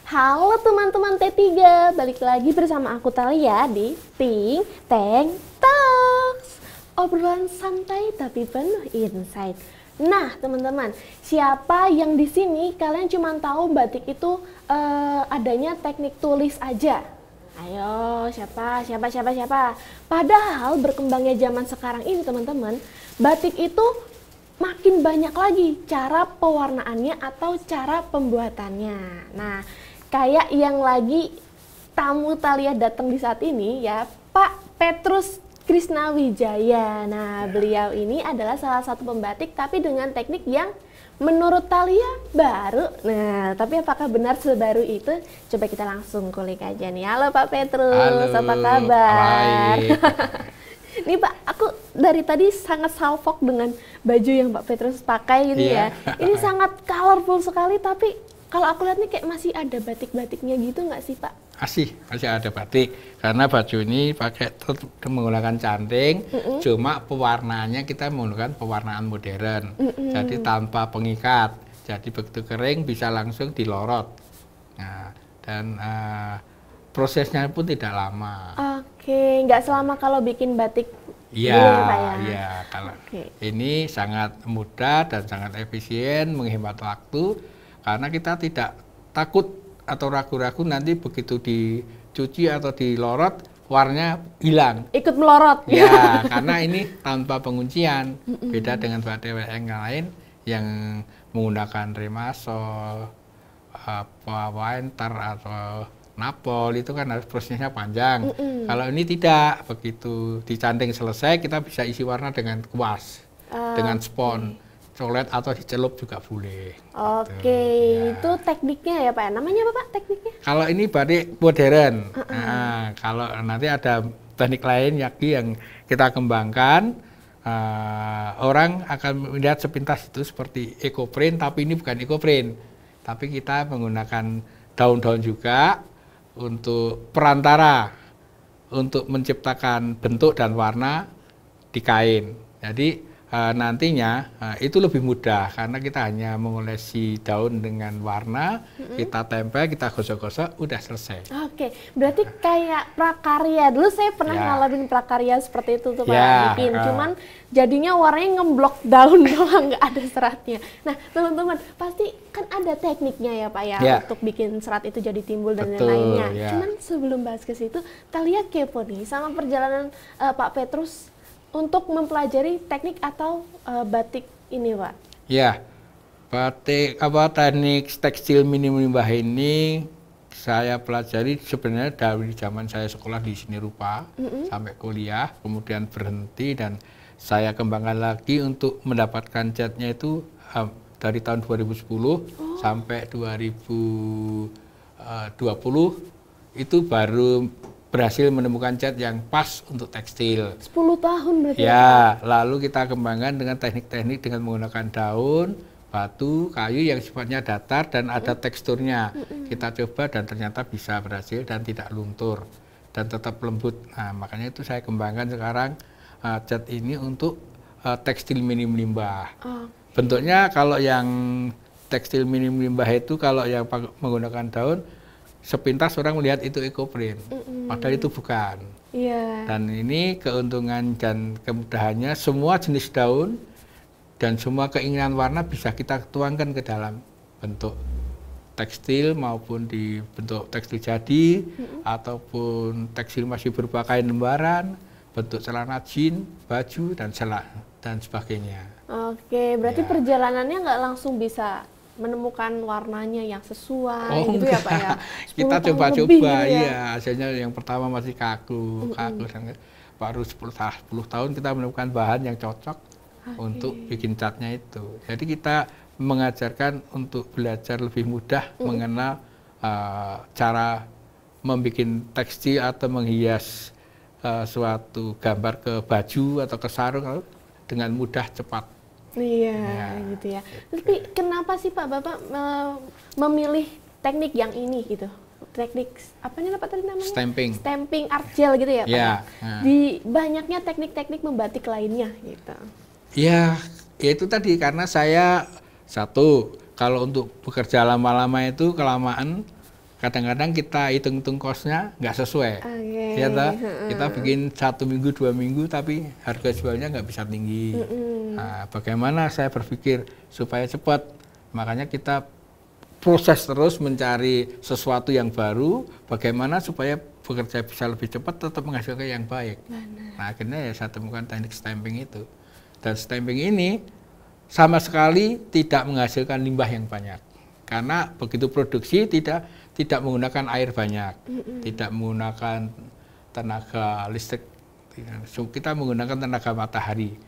Halo teman-teman T3, balik lagi bersama aku Talia di Ting Teng Talks. Obrolan santai tapi penuh insight. Nah teman-teman, siapa yang di sini kalian cuma tahu batik itu adanya teknik tulis aja? Ayo, siapa? Padahal berkembangnya zaman sekarang ini teman-teman, batik itu makin banyak lagi cara pewarnaannya atau cara pembuatannya. Nah, kayak yang lagi tamu Talia datang di saat ini ya, Pak Petrus Krisnawijaya. Nah, beliau ini adalah salah satu pembatik tapi dengan teknik yang menurut Talia baru. Nah, tapi apakah benar sebaru itu? Coba kita langsung kulik aja nih. Halo Pak Petrus, halo, apa kabar? baik. Nih Pak, aku dari tadi sangat salfok dengan baju yang Pak Petrus pakai gitu ya. Ini sangat colorful sekali, tapi kalau aku lihat nih kayak masih ada batik-batiknya gitu nggak sih Pak? Masih ada batik, karena baju ini pakai menggunakan canting, cuma pewarnaannya kita menggunakan pewarnaan modern, jadi tanpa pengikat, jadi begitu kering bisa langsung dilorot. Nah, dan prosesnya pun tidak lama. Oke, nggak selama kalau bikin batik. Iya, Pak ya? iya. Kalau ini sangat mudah dan sangat efisien, menghemat waktu, karena kita tidak takut atau ragu-ragu nanti begitu dicuci atau dilorot warnanya hilang. Ikut melorot. Ya, karena ini tanpa penguncian. Beda dengan batik yang lain yang menggunakan remasol, winter atau napol, itu kan harus prosesnya panjang. Kalau ini tidak, begitu dicanting selesai kita bisa isi warna dengan kuas, dengan spons, colet atau dicelup juga boleh. Oke, gitu. itu tekniknya ya Pak. Namanya apa Pak tekniknya? Kalau ini batik modern. Nah, kalau nanti ada teknik lain yang kita kembangkan, orang akan melihat sepintas itu seperti ecoprint, tapi ini bukan ecoprint, tapi kita menggunakan daun-daun juga untuk perantara untuk menciptakan bentuk dan warna di kain. Jadi nantinya itu lebih mudah karena kita hanya mengolesi daun dengan warna, kita tempel, kita gosok-gosok, udah selesai. Oke, berarti kayak prakarya. Dulu saya pernah ngalamin prakarya seperti itu tuh Pak, bikin. Cuman jadinya warnanya ngeblok daun doang, nggak ada seratnya. Nah teman-teman, pasti kan ada tekniknya ya Pak ya, untuk bikin serat itu jadi timbul dan lain-lainnya. Cuman sebelum bahas ke situ, Talia kepo nih sama perjalanan Pak Petrus untuk mempelajari teknik atau batik ini Pak. Ya, batik teknik tekstil minim limbah ini saya pelajari sebenarnya dari zaman saya sekolah di seni rupa sampai kuliah, kemudian berhenti dan saya kembangkan lagi untuk mendapatkan catnya itu dari tahun 2010 sampai 2020 itu baru berhasil menemukan cat yang pas untuk tekstil. 10 tahun berarti ya? Lalu kita kembangkan dengan teknik-teknik dengan menggunakan daun, batu, kayu yang sifatnya datar dan ada teksturnya. Kita coba dan ternyata bisa berhasil dan tidak luntur dan tetap lembut. Nah, makanya itu saya kembangkan sekarang cat ini untuk tekstil minim limbah. Bentuknya kalau yang tekstil minim limbah itu kalau yang menggunakan daun, sepintas orang melihat itu ecoprint, padahal itu bukan. Dan ini keuntungan dan kemudahannya, semua jenis daun dan semua keinginan warna bisa kita tuangkan ke dalam bentuk tekstil maupun di bentuk tekstil jadi, ataupun tekstil masih berupa kain lembaran, bentuk celana jeans, baju, dan celak, dan sebagainya. Oke, berarti perjalanannya nggak langsung bisa menemukan warnanya yang sesuai gitu ya Pak ya? Kita coba-coba, hasilnya yang pertama masih kaku, baru 10 tahun kita menemukan bahan yang cocok untuk bikin catnya itu. Jadi kita mengajarkan untuk belajar lebih mudah mengenal cara membuat tekstil atau menghias suatu gambar ke baju atau ke sarung dengan mudah, cepat. Gitu ya. Tapi kenapa sih Pak Bapak memilih teknik yang ini gitu? Teknik apanya Pak tadi namanya? Stamping art gel gitu ya Pak? Di banyaknya teknik-teknik membatik lainnya gitu. Ya itu tadi karena saya satu, kalau untuk bekerja lama-lama itu kelamaan kadang-kadang kita hitung-hitung kosnya nggak sesuai. Ya toh? Kita bikin 1 minggu 2 minggu tapi harga jualnya nggak bisa tinggi. Nah, bagaimana saya berpikir supaya cepat, makanya kita proses terus mencari sesuatu yang baru, bagaimana supaya bekerja bisa lebih cepat tetap menghasilkan yang baik. Nah, akhirnya ya saya temukan teknik stamping itu. Dan stamping ini sama sekali tidak menghasilkan limbah yang banyak. Karena begitu produksi tidak menggunakan air banyak, tidak menggunakan tenaga listrik, kita menggunakan tenaga matahari.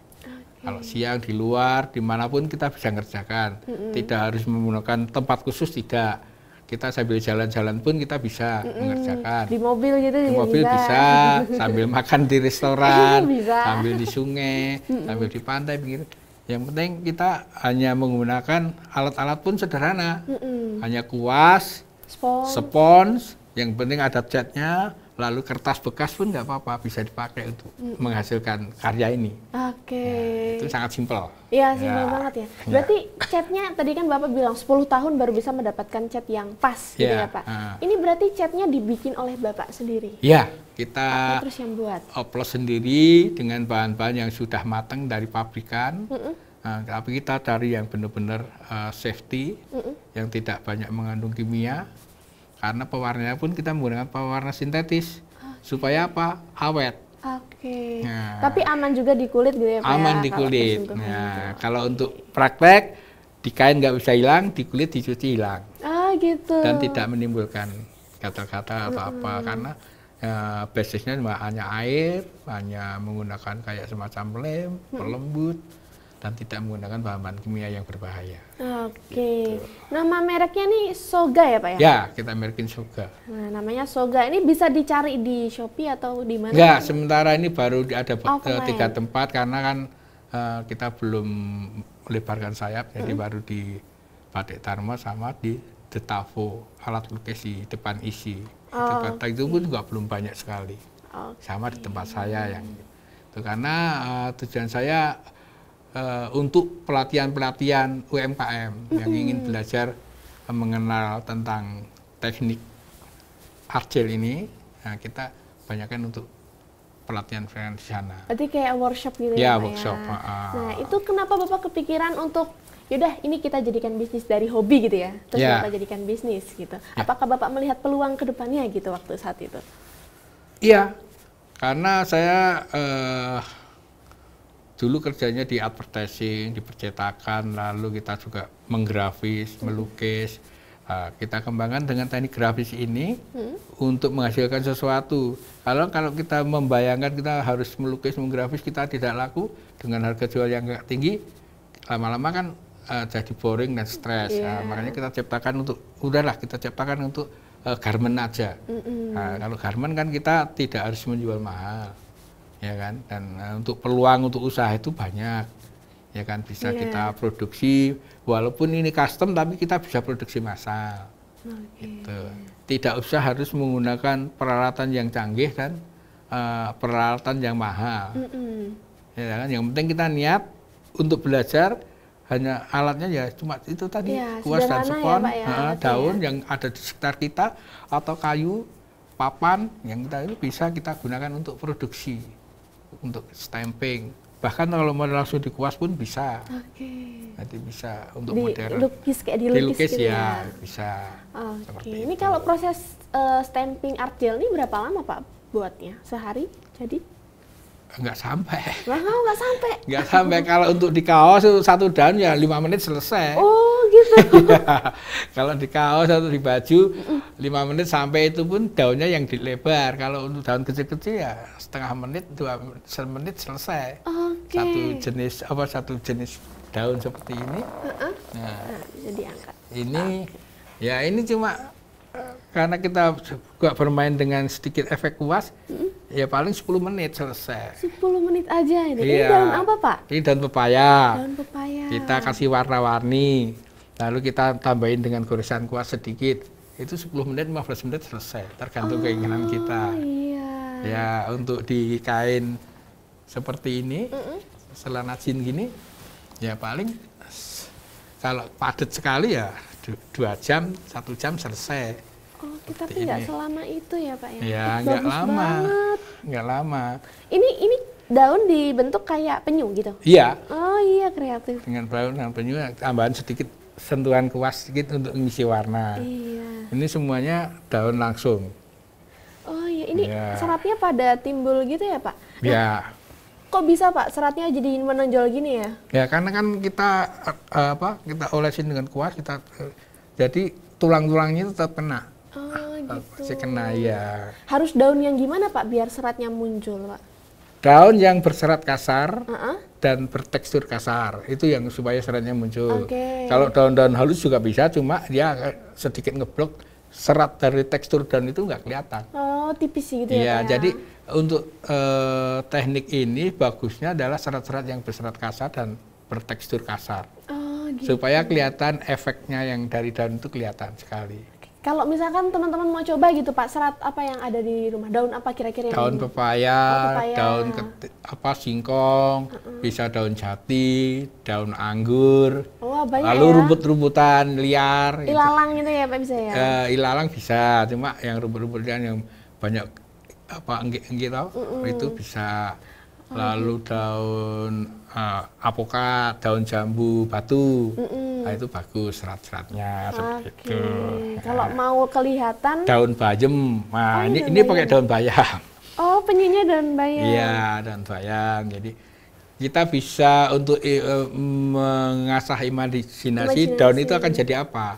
Kalau siang di luar, dimanapun kita bisa ngerjakan, tidak harus menggunakan tempat khusus, tidak. Kita sambil jalan-jalan pun kita bisa mengerjakan. Di mobil gitu di mobil bisa, sambil makan di restoran, sambil di sungai, sambil di pantai, begitu. Yang penting kita hanya menggunakan alat-alat pun sederhana, hanya kuas, spons, yang penting ada catnya, lalu kertas bekas pun nggak apa-apa, bisa dipakai untuk menghasilkan karya ini. Nah, itu sangat simpel. Iya, simpel banget ya. Berarti catnya tadi kan Bapak bilang 10 tahun baru bisa mendapatkan cat yang pas gitu ya Pak. Ini berarti catnya dibikin oleh Bapak sendiri? Iya, kita terus yang buat? oplos sendiri dengan bahan-bahan yang sudah matang dari pabrikan. Tapi kita cari yang benar-benar safety, yang tidak banyak mengandung kimia. Karena pewarnanya pun kita menggunakan pewarna sintetis. Supaya apa? Awet. Nah, tapi aman juga di kulit gitu ya Pak? Aman di kulit. Nah, kalau untuk praktek, di kain nggak bisa hilang, di kulit dicuci hilang. Gitu. Dan tidak menimbulkan gatal-gatal atau apa. Karena basisnya hanya air, hanya menggunakan kayak semacam lem, pelembut, dan tidak menggunakan bahan-bahan kimia yang berbahaya. Gitu. Nama mereknya nih Soga ya Pak ya? Ya, kita merekin Soga. Nah, namanya Soga. Ini bisa dicari di Shopee atau di mana? Enggak, sementara ini baru ada 3 tempat karena kan kita belum melebarkan sayap, jadi baru di Batik Dharma sama di Detavo, alat lukis di depan isi. Itu pun juga belum banyak sekali. Sama di tempat saya yang itu karena tujuan saya untuk pelatihan-pelatihan UMKM yang ingin belajar mengenal tentang teknik argel ini, nah kita banyakkan untuk pelatihan di sana. Berarti kayak workshop gitu ya? Ya, workshop. Nah, itu kenapa Bapak kepikiran untuk yaudah ini kita jadikan bisnis dari hobi gitu ya? Terus Bapak jadikan bisnis gitu. Apakah Bapak melihat peluang ke depannya gitu waktu saat itu? Iya, karena saya dulu kerjanya di advertising, di percetakan, lalu kita juga menggrafis, melukis. Kita kembangkan dengan teknik grafis ini untuk menghasilkan sesuatu. Kalau kita membayangkan kita harus melukis, menggrafis, kita tidak laku dengan harga jual yang nggak tinggi, lama-lama kan jadi boring dan stres. Makanya kita ciptakan kita ciptakan untuk garment aja. Kalau garment kan kita tidak harus menjual mahal. Ya kan, dan untuk peluang untuk usaha itu banyak, ya kan, bisa kita produksi walaupun ini custom tapi kita bisa produksi massal. Gitu. Tidak usah harus menggunakan peralatan yang canggih dan peralatan yang mahal. Ya kan, yang penting kita niat untuk belajar, hanya alatnya ya cuma itu tadi, kuas dan spons, daun yang ada di sekitar kita atau kayu, papan yang kita itu bisa kita gunakan untuk produksi. Untuk stamping, bahkan kalau mau langsung dikuas pun bisa. Nanti bisa untuk modern. Dilukis kayak dilukis gitu ya, bisa. Ini itu. Kalau proses stamping artgel ini berapa lama Pak buatnya? Sehari jadi? Enggak sampai. Nggak sampai. Enggak sampai. Kalau untuk di kaos 1 daun ya 5 menit selesai. Oh gitu. Kalau di kaos atau di baju 5 menit sampai, itu pun daunnya yang dilebar. Kalau untuk daun kecil-kecil ya setengah menit, 2 menit selesai. Satu jenis daun seperti ini. Nah, bisa diangkat. Ini cuma karena kita juga bermain dengan sedikit efek kuas, ya paling 10 menit selesai. 10 menit aja ini. Ini daun apa Pak? Ini daun pepaya. Daun pepaya. Kita kasih warna-warni, lalu kita tambahin dengan goresan kuas sedikit. Itu 10 menit, 15 menit selesai, tergantung keinginan kita. Ya, untuk di kain seperti ini, selana jin gini, ya paling kalau padat sekali ya 2 jam, 1 jam selesai. Tapi nggak selama itu ya Pak ya? Ya, nggak lama. Nggak lama. Ini daun dibentuk kayak penyu gitu? Iya. Oh iya, kreatif. Dengan daun dan penyu, tambahan sedikit sentuhan kuas sedikit untuk mengisi warna. Iya. Ini semuanya daun langsung. Oh iya, ini seratnya pada timbul gitu ya Pak? Nah, Ya. kok bisa Pak seratnya jadi menonjol gini ya? Ya karena kan kita kita olesin dengan kuas, jadi tulang-tulangnya tetap kena. Oh gitu. Masih kena ya. Harus daun yang gimana Pak biar seratnya muncul Pak? Daun yang berserat kasar Uh-uh. dan bertekstur kasar, itu yang supaya seratnya muncul. Oke. Kalau daun-daun halus juga bisa, cuma dia sedikit ngeblok serat dari tekstur daun itu nggak kelihatan. Oh tipis gitu ya Iya, Pak ya? jadi untuk teknik ini bagusnya adalah serat-serat yang berserat kasar dan bertekstur kasar. Oh gitu. Supaya kelihatan efeknya yang dari daun itu kelihatan sekali. Kalau misalkan teman-teman mau coba gitu Pak, serat apa yang ada di rumah? Daun apa kira-kira yang Daun ini? pepaya, pepaya. daun singkong, bisa daun jati, daun anggur, Wah banyak lalu ya. rumput-rumputan liar. Ilalang gitu ya Pak bisa ya? Ilalang bisa, cuma yang rumput-rumputan yang banyak enggik tau, itu bisa. Lalu daun apokat, daun jambu batu, nah, itu bagus serat-seratnya seperti itu. Kalau mau kelihatan Daun bayam, nah ini ini pakai daun bayam. oh penyunya daun bayam. Iya, daun bayam. Jadi kita bisa untuk mengasah imajinasi daun itu akan jadi apa,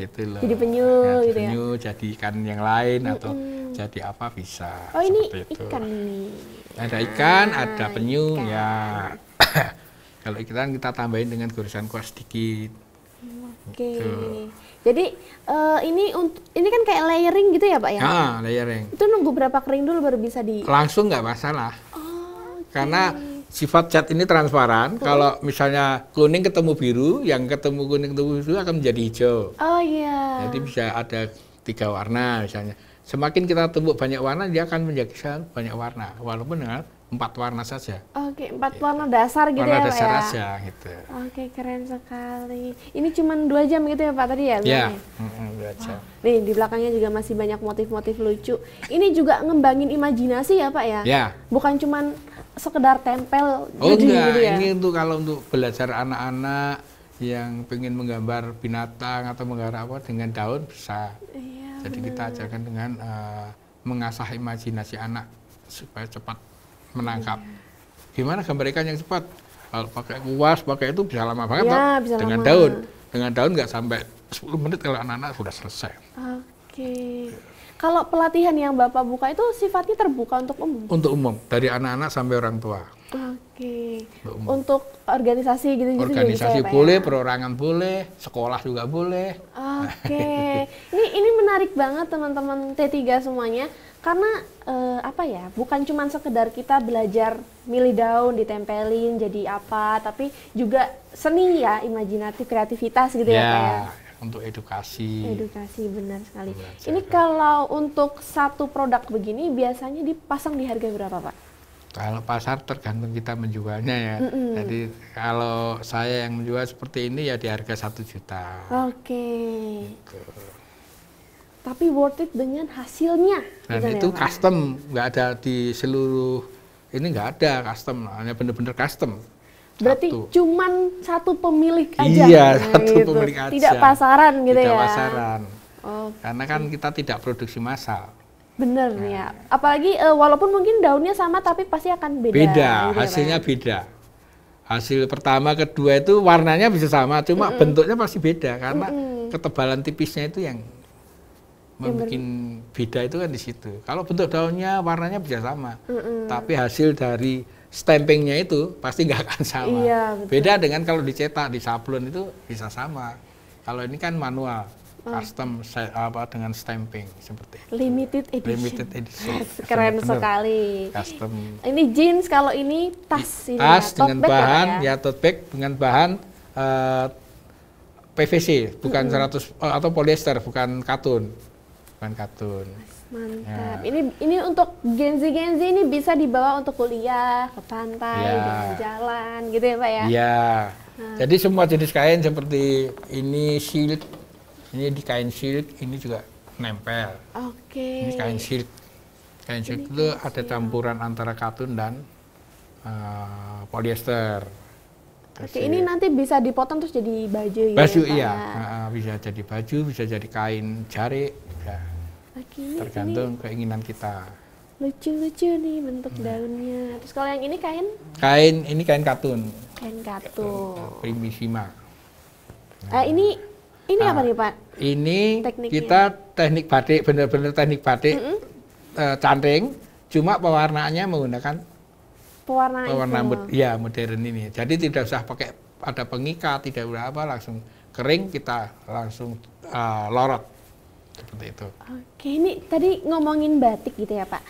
gitu loh. Jadi penyu Ya, gitu ya. penyu, jadi ikan yang lain atau jadi apa bisa. Oh ini seperti itu. ikan ini. Ada ikan, ada penyu, ya. Kalau ikan kita tambahin dengan goresan kuas sedikit. Oke. Gitu. Jadi ini kan kayak layering gitu ya Pak ya? Layering. Itu nunggu berapa kering dulu baru bisa di. Langsung nggak masalah. Oh. Karena sifat cat ini transparan. Kalau misalnya kuning ketemu biru, yang ketemu kuning ketemu biru akan menjadi hijau. Oh iya. Jadi bisa ada 3 warna misalnya. Semakin kita tumbuk banyak warna, dia akan menjadi banyak warna. Walaupun dengan 4 warna saja. Oke, 4 warna dasar gitu Warna ya Pak dasar ya? aja gitu. Oke, keren sekali. Ini cuma 2 jam gitu ya Pak tadi ya? Ya, bilangnya? 2 jam. Nih, di belakangnya juga masih banyak motif-motif lucu. Ini juga ngembangin imajinasi ya Pak ya? Ya. Bukan cuman sekedar tempel Oh jadi enggak, gitu ya? ini kalau untuk belajar anak-anak yang pengen menggambar binatang atau menggambar apa dengan daun bisa. Iya, Jadi kita ajarkan dengan mengasah imajinasi anak supaya cepat menangkap. Gimana gambar ikan yang cepat? Kalau pakai kuas, pakai itu bisa lama banget. Ya, Pak. bisa Dengan lama. daun. Dengan daun nggak sampai 10 menit kalau anak-anak sudah selesai. Oke. Kalau pelatihan yang Bapak buka itu sifatnya terbuka untuk umum? Untuk umum, dari anak-anak sampai orang tua. Oke. Untuk umum. Untuk organisasi gitu-gitu juga bisa Organisasi ya, Pak, boleh, ya? perorangan boleh, sekolah juga boleh. Oke. Ini menarik banget teman-teman T3 semuanya. Karena apa ya, bukan cuma sekedar kita belajar milih daun, ditempelin jadi apa, tapi juga seni ya, imajinatif, kreativitas gitu ya Pak ya? Untuk edukasi. Edukasi, benar sekali. Belajar. Ini kalau untuk satu produk begini biasanya dipasang di harga berapa Pak? Kalau pasar tergantung kita menjualnya ya. Jadi kalau saya yang menjual seperti ini ya di harga 1 juta. Oke. Gitu. Tapi worth it dengan hasilnya. Dan gitu ya, itu Pak? custom, nggak ada di seluruh, ini nggak ada custom, hanya bener-bener custom. Berarti Satu. cuman satu pemilik aja. Iya, Nah, satu gitu. pemilik aja. Tidak pasaran gitu Tidak ya. pasaran. Oh, Karena kan kita tidak produksi massal. bener ya. Apalagi walaupun mungkin daunnya sama tapi pasti akan beda. Beda, gitu ya, Pak, hasilnya ya? beda. Hasil pertama, kedua itu warnanya bisa sama, cuma bentuknya pasti beda karena ketebalan tipisnya itu yang membuat beda itu kan di situ. Kalau bentuk daunnya warnanya bisa sama, tapi hasil dari stampingnya itu pasti nggak akan sama. Iya, betul. Beda dengan kalau dicetak di sablon itu bisa sama. Kalau ini kan manual, custom dengan stamping seperti itu. Limited edition. Limited edition. Keren Bener-bener sekali. Custom. Ini jeans, kalau ini tas. Ini Tas ya, tote dengan bag ya, Pak bahan ya? tote bag dengan bahan PVC, bukan 100 atau polyester, bukan katun. Bukan katun. Mantap. Ini untuk Gen Z ini bisa dibawa untuk kuliah, ke pantai, Ya. jalan-jalan gitu ya Pak ya? Iya. Jadi semua jenis kain seperti ini silk, ini di kain silk, ini juga nempel. Oke. Ini kain silk. Kain silk itu ada campuran antara katun dan polyester. Oke, ini nanti bisa dipotong terus jadi baju ya? Baju Pak, iya, ya? bisa jadi baju, bisa jadi kain jarik, ya. Oke, Tergantung keinginan kita. lucu-lucu nih bentuk daunnya. Terus kalau yang ini kain? Ini kain katun. Kain katun. Primissima. Ini apa nih Pak? Ini Tekniknya? kita teknik batik, benar-benar teknik batik, canting, cuma pewarnaannya menggunakan pewarna modern ini. Jadi tidak usah pakai ada pengikat, tidak usah apa, langsung kering kita langsung lorot seperti itu. Oke, ini tadi ngomongin batik gitu ya Pak.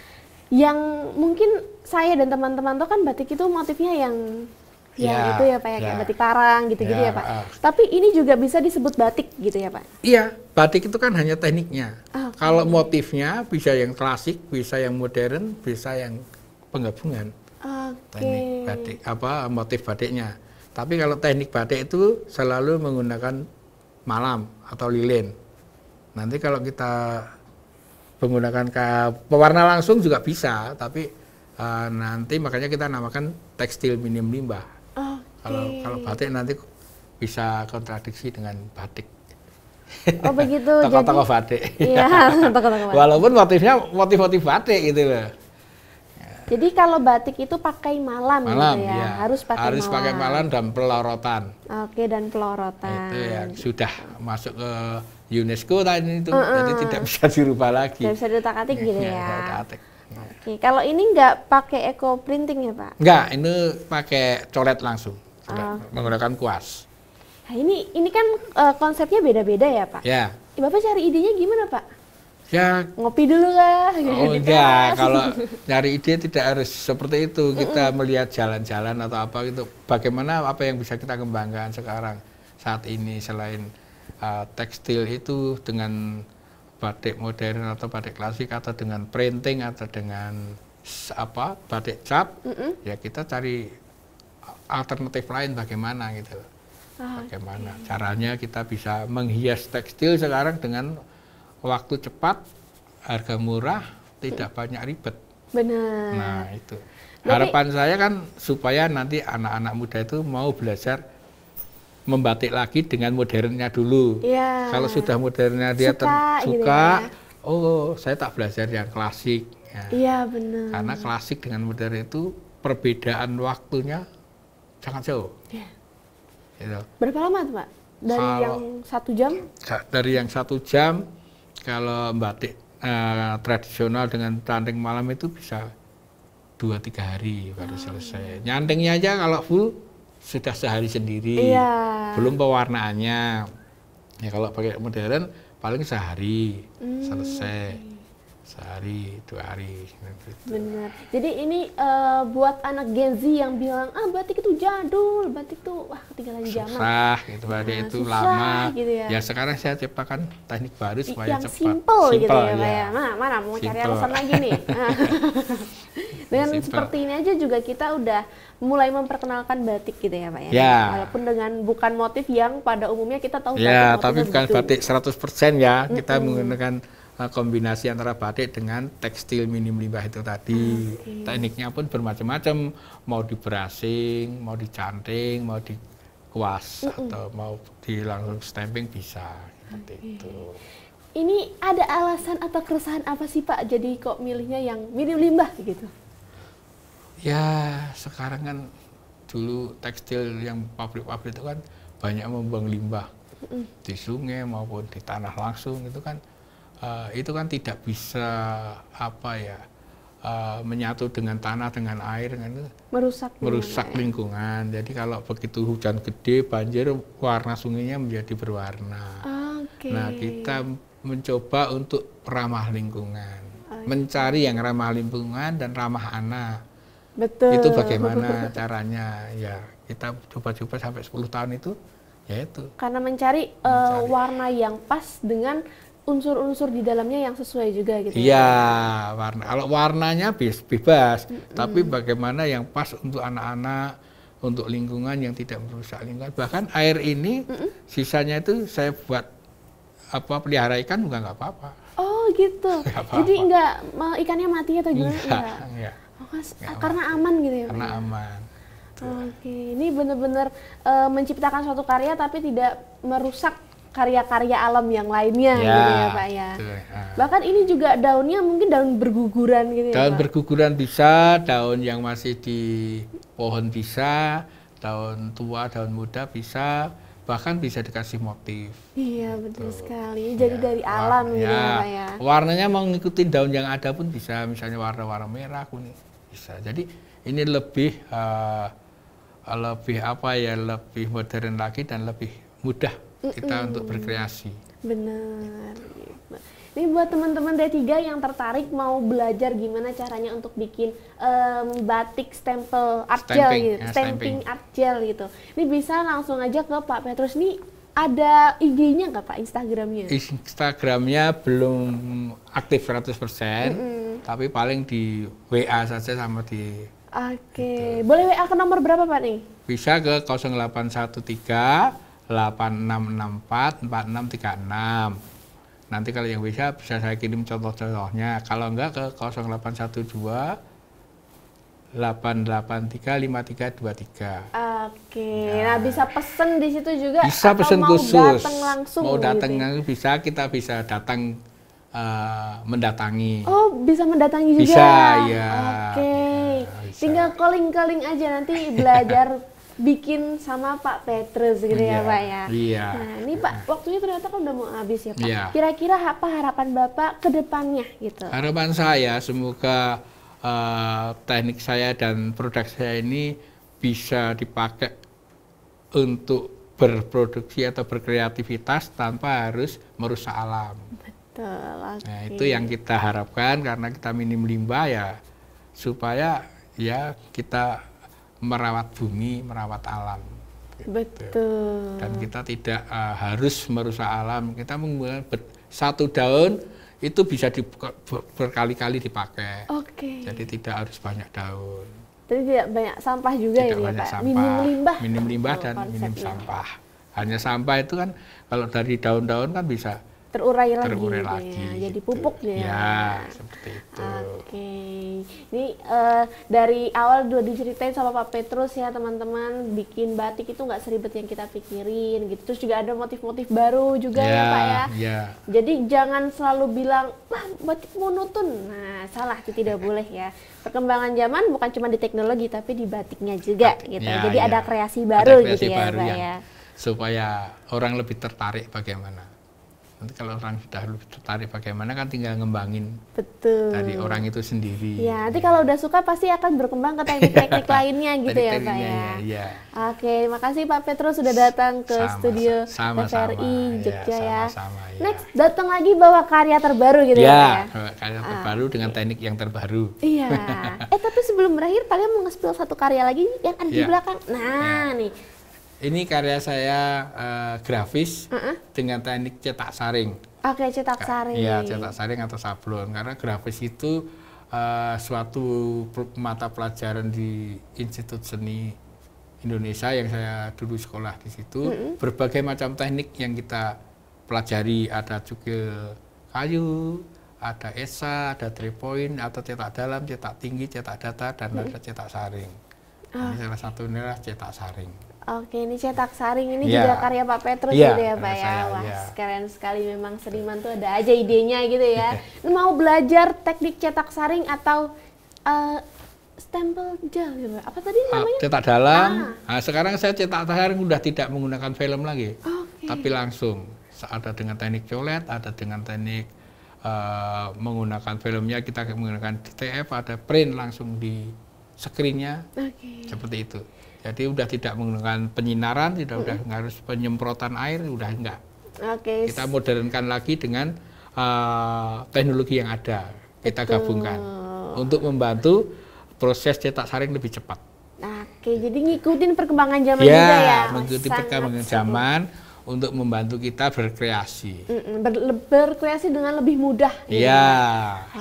Yang mungkin saya dan teman-teman tuh kan batik itu motifnya yang Ya, itu ya Pak ya, kayak batik parang gitu-gitu ya Pak. Tapi ini juga bisa disebut batik gitu ya Pak? Iya, batik itu kan hanya tekniknya. Oke. Kalau motifnya bisa yang klasik, bisa yang modern, bisa yang penggabungan. Teknik batik motif batiknya. Tapi kalau teknik batik itu selalu menggunakan malam atau lilin. Nanti kalau kita menggunakan pewarna langsung juga bisa, tapi nanti makanya kita namakan tekstil minim limbah. Kalau batik nanti bisa kontradiksi dengan batik. Oh begitu. Tokoh-tokoh batik. Iya, tokoh-tokoh batik. Walaupun motifnya motif-motif batik gitu loh. Jadi kalau batik itu pakai malam gitu ya? Iya. Harus pakai malam dan pelorotan. Oke, dan pelorotan. Itu yang sudah masuk ke UNESCO tadi itu, jadi tidak bisa dirubah lagi. Tidak bisa diutak-atik gitu ya? Utak-atik. Oke, kalau ini nggak pakai eco printing ya Pak? Enggak, ini pakai coret langsung, menggunakan kuas. Nah, ini kan konsepnya beda-beda ya Pak? Ya. Bapak cari idenya gimana Pak? Ya. Ngopi dulu kah? Oh enggak, kalau nyari ide tidak harus seperti itu. Kita melihat jalan-jalan atau apa gitu. Bagaimana apa yang bisa kita kembangkan sekarang saat ini selain tekstil itu dengan batik modern atau batik klasik atau dengan printing atau dengan batik cap, ya kita cari alternatif lain bagaimana gitu. Bagaimana caranya kita bisa menghias tekstil sekarang dengan waktu cepat, harga murah, tidak banyak ribet. Benar. Nah itu. Harapan saya kan supaya nanti anak-anak muda itu mau belajar membatik lagi dengan modernnya dulu. Ya. Kalau sudah modernnya dia suka, gitu ya. Oh saya tak belajar yang klasik. Iya benar. Karena klasik dengan modern itu perbedaan waktunya sangat jauh. Ya. Gitu. Berapa lama tuh Pak? Dari yang 1 jam? Dari yang 1 jam, kalau batik tradisional dengan canting malam itu bisa 2-3 hari baru selesai. Nyantingnya aja kalau full sudah sehari sendiri, belum pewarnaannya. Ya kalau pakai modern paling sehari selesai, sehari 2 hari. Benar. Jadi ini buat anak Gen Z yang bilang batik itu jadul, batik itu ketinggalan zaman. Susah, gitu, batik itu susah, lama. Gitu ya. Ya sekarang saya ciptakan teknik baru supaya yang cepat. Simple gitu ya, Pak ya. ya. Mana mau cari Simple. alasan lagi nih. Dengan Simple. seperti ini aja juga kita udah mulai memperkenalkan batik gitu ya Pak ya. Ya. Walaupun dengan bukan motif yang pada umumnya kita tahu Ya, batik tapi bukan begitu. batik 100% ya. Kita menggunakan kombinasi antara batik dengan tekstil minim limbah itu tadi. Tekniknya pun bermacam-macam, mau di brushing, mau dicanting, mau di kuas atau mau di langsung stamping bisa seperti itu. Ini ada alasan atau keresahan apa sih Pak jadi kok milihnya yang minim limbah gitu? Ya, sekarang kan dulu tekstil yang pabrik-pabrik itu kan banyak membuang limbah di sungai maupun di tanah langsung itu kan tidak bisa menyatu dengan tanah dengan air kan itu merusak lingkungan. Jadi kalau begitu hujan gede banjir warna sungainya menjadi berwarna. Nah kita mencoba untuk ramah lingkungan, mencari yang ramah lingkungan dan ramah anak. Betul. Itu bagaimana caranya? Ya kita coba-coba sampai 10 tahun itu, ya itu. Karena mencari warna yang pas dengan unsur-unsur di dalamnya yang sesuai juga gitu. Iya, warna. Kalau warnanya bebas, tapi bagaimana yang pas untuk anak-anak, untuk lingkungan yang tidak merusak lingkungan. Bahkan air ini sisanya itu saya buat apa pelihara ikan juga nggak apa-apa. Oh gitu. Nggak apa-apa. Jadi nggak ikannya mati atau gimana? Enggak. Oh, karena aman gitu ya Pak? Karena Ya? aman. Oke, ini benar-benar menciptakan suatu karya tapi tidak merusak karya-karya alam yang lainnya gitu ya Pak ya. Betul. Bahkan ini juga daunnya mungkin daun berguguran gitu ya Daun Pak? berguguran bisa, daun yang masih di pohon bisa, daun tua, daun muda bisa, bahkan bisa dikasih motif. Iya betul sekali. Jadi dari alam gitu ya Pak ya. Warnanya mau ngikutin daun yang ada pun bisa, misalnya warna-warna merah, kuning bisa. Jadi ini lebih apa ya, lebih modern lagi dan lebih mudah kita untuk berkreasi. Benar. Gitu. Ini buat teman-teman D3 yang tertarik mau belajar gimana caranya untuk bikin batik stempel art gel gitu, stamping art gel gitu. Ini bisa langsung aja ke Pak Petrus. Ini ada IG-nya nggak Pak, Instagramnya? Instagramnya belum aktif 100%, tapi paling di WA saja sama di... Oke, boleh WA ke nomor berapa Pak nih? Bisa ke 0813 8664 4636. Nanti kalau yang bisa saya kirim contoh-contohnya. Kalau enggak ke 0812 883 5323. Oke, nah bisa pesen di situ juga. Bisa atau pesen mau khusus. Datang langsung. Mau datang gitu. langsung bisa, kita bisa datang mendatangi. Oh, bisa mendatangi juga. Bisa, ya. Oke. Bisa. Tinggal calling-calling aja nanti belajar bikin sama Pak Petrus gitu ya Pak ya. Iya. Nah, ini Pak, waktunya ternyata kan udah mau habis ya Pak. Iya. Kira-kira apa harapan Bapak ke depannya gitu? Harapan saya semoga teknik saya dan produk saya ini bisa dipakai untuk berproduksi atau berkreativitas tanpa harus merusak alam. Betul. Okay. Nah, itu yang kita harapkan karena kita minim limbah ya, supaya ya kita merawat bumi, merawat alam. Gitu. Betul. Dan kita tidak harus merusak alam. Kita menggunakan satu daun itu bisa berkali-kali dipakai. Oke. Jadi tidak harus banyak daun. Jadi tidak banyak sampah juga Tidak ya banyak Pak. sampah. Minim limbah. Minim limbah dan konsepnya. minim sampah. Hanya sampah itu kan kalau dari daun-daun kan bisa terurai lagi, terurai gitu lagi ya. Jadi gitu. pupuk ya. Ya, seperti itu. Oke. Ini dari awal udah diceritain sama Pak Petrus ya teman-teman, bikin batik itu nggak seribet yang kita pikirin gitu. Terus juga ada motif-motif baru juga ya Pak ya. Ya. Jadi jangan selalu bilang, wah batik monoton. Nah salah, itu tidak boleh ya. Perkembangan zaman bukan cuma di teknologi tapi di batiknya juga gitu. Ya, Jadi ya. ada kreasi baru ada kreasi gitu ya baru Pak yang ya. supaya orang lebih tertarik bagaimana. Nanti kalau orang sudah lebih tertarik bagaimana kan tinggal ngembangin Betul. dari orang itu sendiri. Ya, nanti kalau udah suka pasti akan berkembang ke teknik-teknik lainnya gitu ya Pak ya. Ya. Oke, makasih Pak Petrus sudah datang ke studio Sama-sama. TVRI Jogja ya. Sama-sama, ya. Next, datang lagi bawa karya terbaru gitu ya Pak ya. Karya terbaru dengan teknik yang terbaru. Iya. Tapi sebelum berakhir kalian mau nge-spill satu karya lagi yang ada di Ya. belakang. Nah, nih. Ini karya saya grafis dengan teknik cetak saring. Oke, cetak saring. Iya, cetak saring atau sablon. Karena grafis itu suatu mata pelajaran di Institut Seni Indonesia yang saya dulu sekolah di situ. Berbagai macam teknik yang kita pelajari, ada cukil kayu, ada esa, ada 3 point, atau cetak dalam, cetak tinggi, cetak datar, dan ada cetak saring. Ini salah satunya adalah cetak saring. Oke, ini cetak saring ini Ya. juga karya Pak Petrus Ya, gitu ya Pak karya ya. saya, Wah, ya. keren sekali memang seniman tuh ada aja idenya gitu ya. Mau belajar teknik cetak saring atau stempel gel gitu. Apa tadi namanya? Cetak dalam. Nah, sekarang saya cetak saring udah tidak menggunakan film lagi, Oke. tapi langsung. Ada dengan teknik colet, ada dengan teknik menggunakan filmnya, kita menggunakan TF, ada print langsung di screen-nya. Oke. Seperti itu. Jadi udah tidak menggunakan penyinaran, tidak udah harus penyemprotan air, udah enggak. Oke. Kita modernkan lagi dengan teknologi yang ada. Kita gabungkan untuk membantu proses cetak saring lebih cepat. Oke, jadi ngikutin perkembangan zaman juga ya. Mengikuti Sangat perkembangan seru. zaman untuk membantu kita berkreasi. Berkreasi dengan lebih mudah. Iya.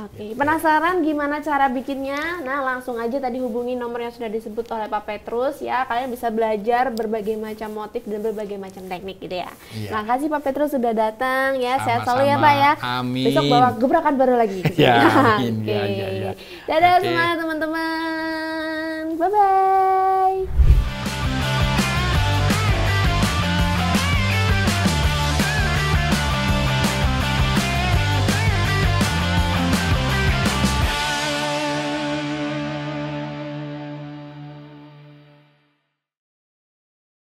Oke, penasaran gimana cara bikinnya? Nah, langsung aja tadi hubungi nomor yang sudah disebut oleh Pak Petrus ya. Kalian bisa belajar berbagai macam motif dan berbagai macam teknik gitu ya. Iya. Makasih Pak Petrus sudah datang ya. Sehat selalu ya Sama-sama. Pak ya. Amin. Besok bawa gebrakan baru lagi. Ya, amin. Oke. Ya. Dadah Oke. semangat teman-teman. Bye bye.